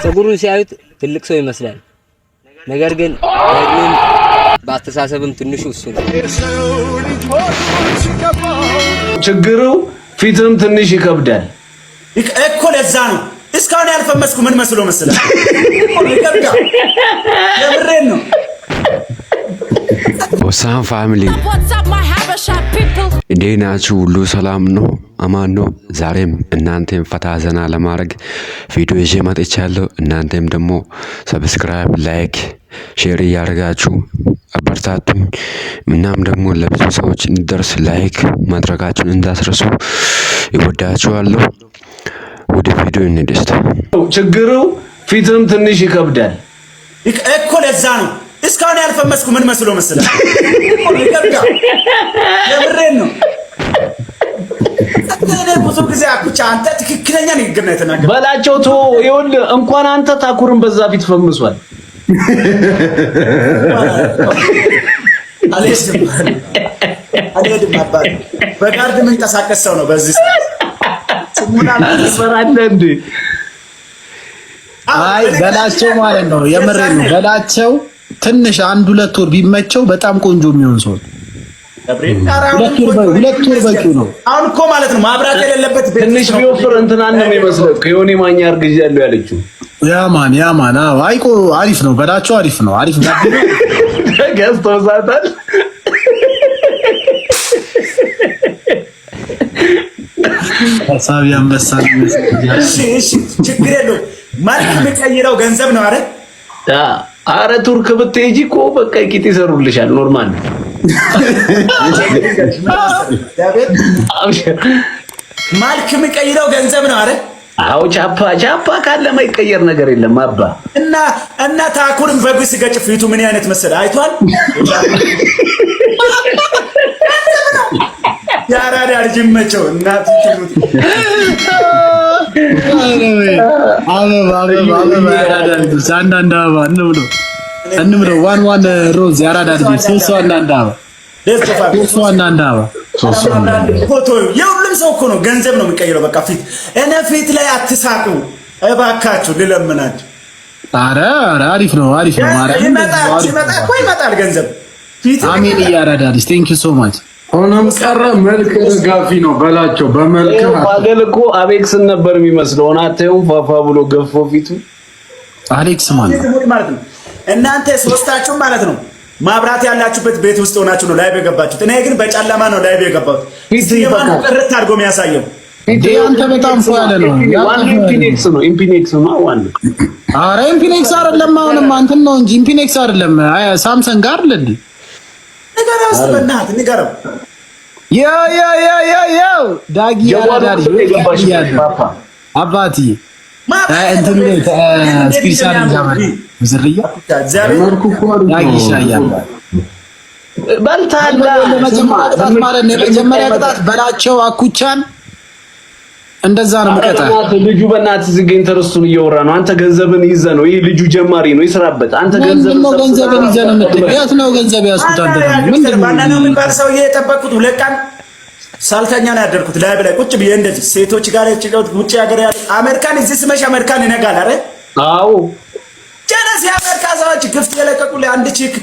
ፀጉሩን ሲያዩት ትልቅ ሰው ይመስላል። ነገር ግን በአስተሳሰብም ትንሹ እሱ ነው። ችግሩ ፊትም ትንሽ ይከብዳል እኮ ለዛ ነው እስካሁን ያልፈመስኩ ምን መስሎ መሰለህ? የምሬን ነው። ወሳን ፋሚሊ እንዴት ናችሁ? ሁሉ ሰላም ነው? አማን ነው? ዛሬም እናንተም ፈታ ዘና ለማድረግ ቪዲዮ ይዤ መጥቻለሁ። እናንተም ደግሞ ሰብስክራይብ፣ ላይክ፣ ሼር እያደረጋችሁ አበርታቱኝ። እናም ደግሞ ለብዙ ሰዎች እንዲደርስ ላይክ ማድረጋችሁን እንዳትረሱ። ይወዳችኋለሁ። ወደ ቪዲዮ እንሂድ። ችግሩ ፊትም ትንሽ ይከብዳል እኮ ለዛ ነው እስካሁን ያልፈመስኩ ምን መስሎ መሰለህ? የምሬን ነው። ብዙ ጊዜ አኩቻ አንተ ትክክለኛ ንግግር ነው የተናገረው በላቸው። ቶ ይኸውልህ እንኳን አንተ ታኩርን በዛ ፊት ፈምሷል። አልሄድም አባቴ በጋርድ መንቀሳቀስ ሰው ነው በዚህ ሰራንደ አይ በላቸው ማለት ነው። የምሬን ነው። በላቸው ትንሽ አንድ ሁለት ወር ቢመቸው በጣም ቆንጆ የሚሆን ሰው ሁለት ወር በቂ ነው። አሁን እኮ ማለት ነው ማብራት የሌለበት ትንሽ ቢወፍር እንትናን ነው የሚመስለው። ከዮኒ ማኛ አርግዣለሁ ያለችው ያማን አይቆ አሪፍ ነው። በላቸው አሪፍ ነው። አሪፍ ነው። ገዝቶታል። ሐሳብ ያንበሳል። እሺ ችግር የለውም። ማርክ የሚቀይረው ገንዘብ ነው አይደል? አረ ቱርክ ብትሄጂ እኮ በቃ ቂጥ ይሰሩልሻል። ኖርማል ነው። ማርክ የሚቀይረው ገንዘብ ነው አይደል? አው ቻፓ ካለ ማይቀየር ነገር የለም አባ። እና ታኩርን በግስ ገጭ ፊቱ ምን አይነት መሰለ አይቷል። ያራዳ ልጅ መቸው እናት ትሩት አበባ ያራዳ ልጅ አንዳንድ አበባ እንብሎ ዋን ሮዝ ያራዳ ልጅ ሶስት አንዳንድ አበባ ፎቶ የሁሉም ሰው እኮ ነው ገንዘብ ነው የሚቀይረው። በቃ ፊት ላይ አትሳቁ እባካችሁ ልለምናችሁ። ኧረ አሪፍ ነው ማለት ይመጣል ገንዘብ አሜን ያራዳ ልጅ ቴንክ ዩ ሶ ማች። ሆኖም ቀረ መልክ ደጋፊ ነው በላቸው። በመልክ ማገል እኮ አቤክስን ነበር የሚመስለው። አናተው ፋፋ ብሎ ገፎ ፊቱ አሌክስ ማለት ነው። እናንተ ሶስታችሁ ማለት ነው ማብራት ያላችሁበት ቤት ውስጥ ሆናችሁ ነው ላይቭ የገባችሁት። እኔ ግን በጨለማ ነው ላይቭ የገባሁት። ይማን ጥርት አድርጎ የሚያሳየው አንተ በጣም ፏለ ነው። ኢምፒኔክስ ነው ዋን። ኧረ ኢምፒኔክስ አይደለም። አሁንም አንተን ነው እንጂ ኢምፒኔክስ አይደለም። ሳምሰንግ ጋር ለዲ ንገረው እስኪ በእናትህ ንገረው። ዳጊ ያዳር አባቲ እንትን ስፒሪሳል ጃማሪ ዝርያ ዳጊ ሻያል ባልታላ ለመጀመሪያ ቅጣት በላቸው አኩቻን እንደዛ ነው መቀጣ። ልጁ በእናትህ ዝገኝ ተረስቱን እየወራ ነው። አንተ ገንዘብን ይዘህ ነው። ይሄ ልጁ ጀማሪ ነው፣ ይስራበት። አንተ ገንዘብን ይዘህ ነው የምትያት ነው። ገንዘብ ያስኩት አንተ ምንድነው ማንነው የሚባል ሰውዬ የጠበቁት 2 ቀን ሳልተኛ ነው ያደርኩት። ላይቭ ላይ ቁጭ ብዬ እንደዚህ ሴቶች ጋር ውጭ ሀገር ያለ አሜሪካን እዚህ ስመሽ አሜሪካን ይነጋል አይደል? አዎ ጀነስ የአሜሪካ ሰዎች ግፍት የለቀቁ ለአንድ ቺክ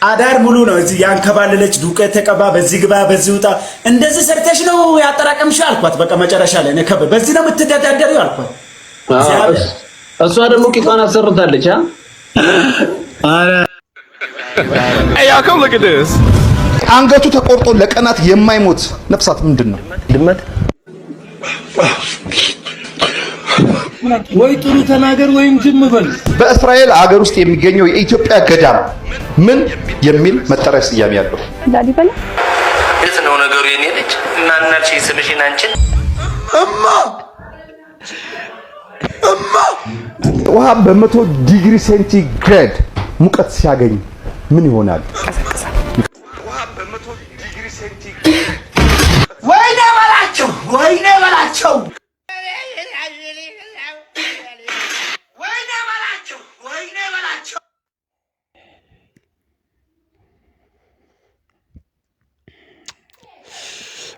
አዳር ሙሉ ነው እዚህ ያንከባለለች ዱቄት ተቀባ፣ በዚህ ግባ፣ በዚህ ውጣ፣ እንደዚህ ሰርተሽ ነው ያጠራቀምሽው አልኳት። በቃ መጨረሻ ላይ ነው በዚህ ነው የምትተዳደሪው አልኳት። እሷ ደግሞ ቂጧን አሰርታለች። አረ come look at this አንገቱ ተቆርጦ ለቀናት የማይሞት ነፍሳት ምንድነው? ድመት ወይ ጥሩ ተናገር ወይም ዝም በል። በእስራኤል አገር ውስጥ የሚገኘው የኢትዮጵያ ገዳም ምን የሚል መጠሪያ ስያሜ ያለው? ላሊበላ የት ነው ነገሩ? የኔ ልጅ እናናልሽ ስምሽን አንቺን እማ ውሃ በ100 ዲግሪ ሴንቲግሬድ ሙቀት ሲያገኝ ምን ይሆናል? ውሃ በ100 ዲግሪ ሴንቲግሬድ ወይኔ በላቸው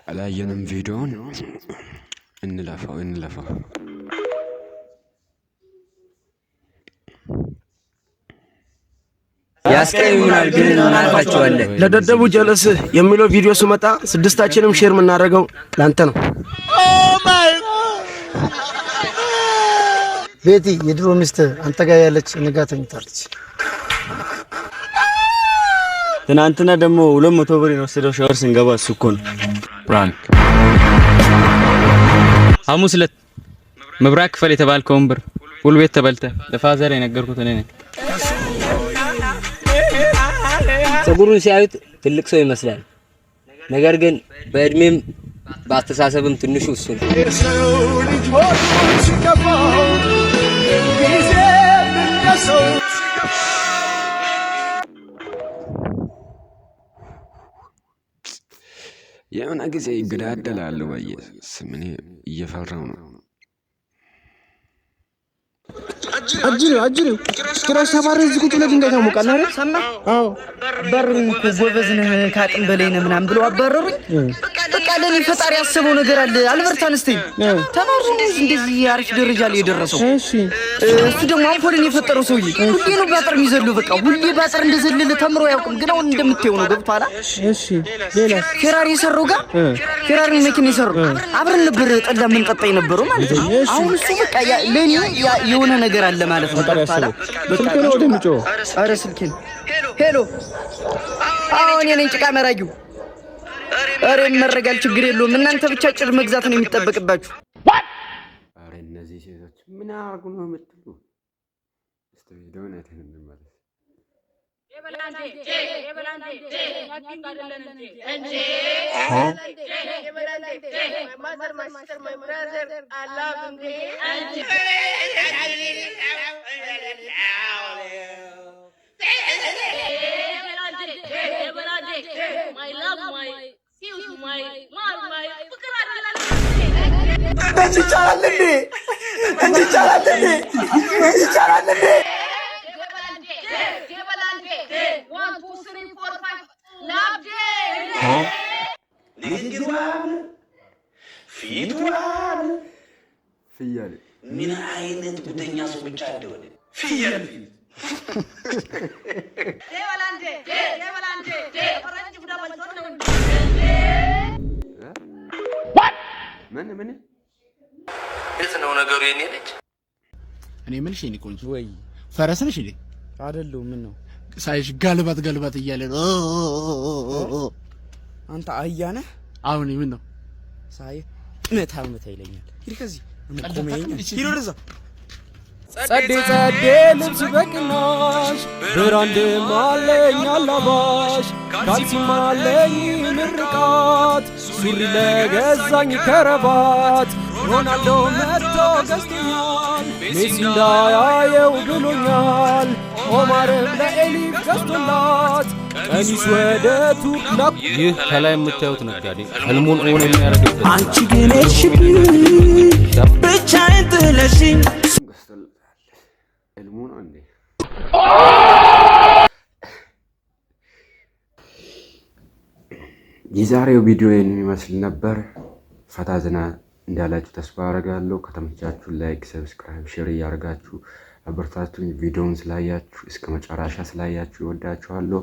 አላየንም ቪዲዮን እንለፋው ያስቀይሙናል ግን እናልፋቸዋለን። ለደደቡ ጀለስ የሚለው ቪዲዮ ስመጣ ስድስታችንም ሼር የምናደርገው ላንተ ነው። ቤቲ የድሮ ሚስት አንተ ጋር ያለች ንጋ ተኝታለች። ትናንትና ደግሞ 200 ብር የወሰደው ሻወር ስንገባ እሱ እኮ ነው። ፕራንክ ሐሙስ ዕለት መብራት ክፈል የተባልከውን ብር ሁሉ ቤት ተበልተ ለፋዘር የነገርኩት እኔ ነኝ። ፀጉሩን ሲያዩት ትልቅ ሰው ይመስላል። ነገር ግን በእድሜም በአስተሳሰብም ትንሹ እሱ ነው። የሆነ ጊዜ ይገዳደላሉ። በኢየሱስ ምን እየፈራው ነው። አጅሪው ጭራሽ ተባረ እዚህ ቁጭ ብለህ ድንጋይ ታሞቃለህ አይደል? ሰማ? አዎ አባረሩኝ እኮ ጎበዝ ነህ ከአቅም በላይ ነህ ምናምን ብለው አባረሩኝ። በቃ ለኔ ፈጣሪ ያሰበው ነገር አለ። አልበርት አንስቴን ተማሩ እንደዚህ አሪፍ ደረጃ ላይ የደረሰው። እሺ እሱ ደግሞ አምፖልን የፈጠረው ሰውዬ ሁሌ ነው ባጥር የሚዘለው። በቃ ሁሌ ባጥር እንደዘለለ ተምሮ ያውቅም። ግን አሁን እንደምታየው ነው። ገብቷላ? እሺ ሌላ ፌራሪ የሰራው ጋር ፌራሪ መኪና የሰራው አብረን ነበር ጠላ ምን ጠጣ የነበረው ማለት ነው። አሁን እሱ በቃ ለኔ የሆነ ነገር አለ ማለት ነው። ገብቷላ? ስልክ ነው ወደምጮ አረ ስልኬን ሄሎ አሁን የኔን ጭቃ መራጊው አረ መረጋል ችግር የለውም። እናንተ ብቻ ጭር መግዛት ነው የሚጠበቅባችሁ። አረ እነዚህ ሴቶች ምን አርጉ ነው የምትሉ? እስቲ ቪዲዮውን አይተን እንመለስ። ፍየል ምን አይነት ጉደኛ ሰው ብቻ እንደሆነ ፍየል ምን የት ነው ነገሩ የኔ ልጅ? እኔ ምን እሺ ቆንጆ ወይ ፈረስ ነሽ እንዴ? አይደለም። ምን ነው ሳይሽ ጋልባት እያለ ነው። አንተ አህያ ነህ? አሁን ምን ነው ሳይ መታ ይለኛል። ሂድ ከዚህ እንቆመኝ። ሂድ ወደዛ። ጸዴ ልብስ በቅናሽ ብራንድ ማለኝ አላባሽ ካልሲ ማለኝ ምርቃት ሱሪ ለገዛኝ ከረባት ሮናልዶ መጥቶ ገዝቶኛል ሜሲ እንዳያየው ብሎኛል ኦማርም ለኤሊፍ ገዝቶላት ቀሚስ ወደ ቱርክ ላኩ። ይህ ከላይ የምታዩት ነጋዴ ህልሙን እውን የሚያደርግበት አንቺ ግን ሄድሽብኝ ብቻዬን ጥለሽኝ ህልሙ ነው እንዴ? የዛሬው ቪዲዮ ይህንን ይመስል ነበር። ፈታ ዘና እንዳላችሁ ተስፋ አደርጋለሁ። ከተመቻችሁ ላይክ፣ ሰብስክራይብ፣ ሼር እያደረጋችሁ አበርታቱኝ። ቪዲዮውን ስላያችሁ እስከ መጨረሻ ስላያችሁ ይወዳችኋለሁ።